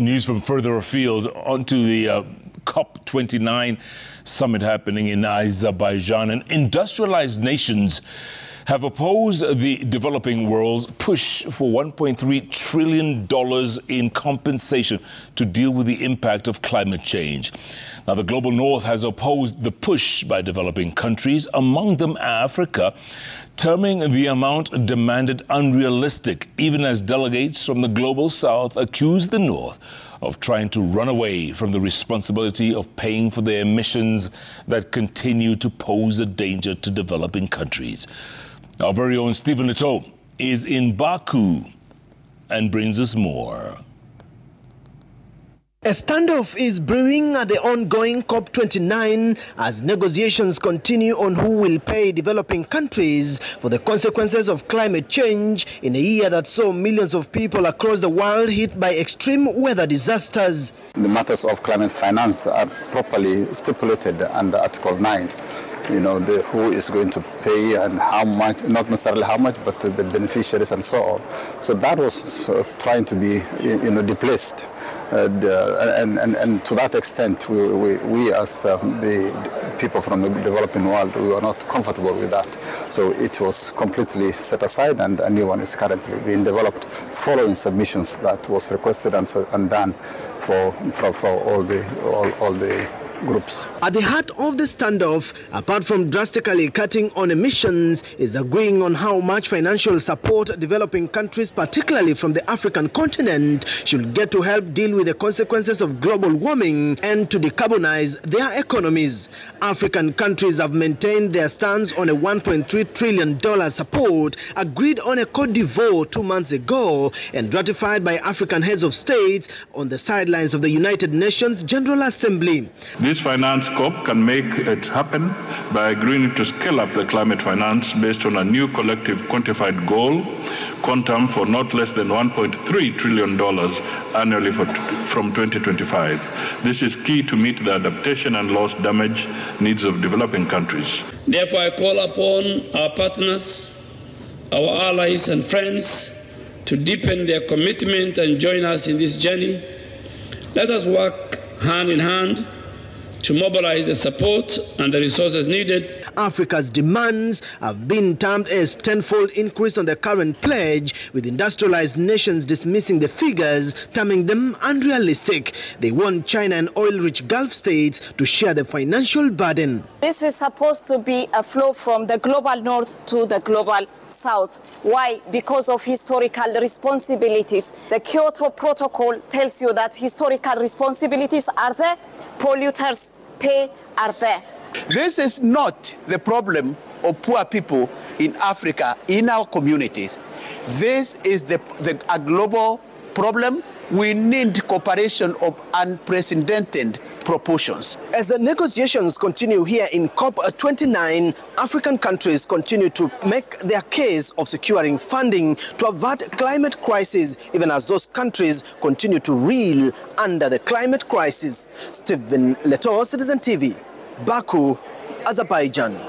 News from further afield onto the COP29 summit happening in Azerbaijan. And industrialized nations have opposed the developing world's push for $1.3 trillion in compensation to deal with the impact of climate change. Now, the global north has opposed the push by developing countries, among them Africa, terming the amount demanded unrealistic, even as delegates from the global south accuse the north of trying to run away from the responsibility of paying for the emissions that continue to pose a danger to developing countries. Our very own Stephen Leto is in Baku and brings us more. A standoff is brewing at the ongoing COP29 as negotiations continue on who will pay developing countries for the consequences of climate change in a year that saw millions of people across the world hit by extreme weather disasters. The matters of climate finance are properly stipulated under Article 9. You know, who is going to pay and how much, not necessarily how much, but the beneficiaries and so on. So that was trying to be, displaced. And to that extent, we as the people from the developing world, we were not comfortable with that. So it was completely set aside, and a new one is currently being developed following submissions that was requested and done for all the groups. At the heart of the standoff, apart from drastically cutting on emissions, is agreeing on how much financial support developing countries, particularly from the African continent, should get to help deal with the consequences of global warming and to decarbonize their economies. African countries have maintained their stance on a $1.3 trillion support agreed on a Côte d'Ivoire 2 months ago and ratified by African heads of states on the sidelines of the United Nations General Assembly. This finance COP can make it happen by agreeing to scale up the climate finance based on a new collective quantified goal, quantum for not less than $1.3 trillion annually from 2025. This is key to meet the adaptation and loss damage needs of developing countries. Therefore, I call upon our partners, our allies and friends to deepen their commitment and join us in this journey. Let us work hand in hand to mobilize the support and the resources needed. Africa's demands have been termed as tenfold increase on the current pledge, with industrialized nations dismissing the figures, terming them unrealistic. They want China and oil-rich Gulf states to share the financial burden. This is supposed to be a flow from the global north to the global south. Why? Because of historical responsibilities. The Kyoto Protocol tells you that historical responsibilities are there, polluters pay are there. This is not the problem of poor people in Africa, in our communities. This is a global problem. We need cooperation of unprecedented proportions. As the negotiations continue here in COP29, African countries continue to make their case of securing funding to avert climate crisis, even as those countries continue to reel under the climate crisis. Stephen Leto, Citizen TV, Baku, Azerbaijan.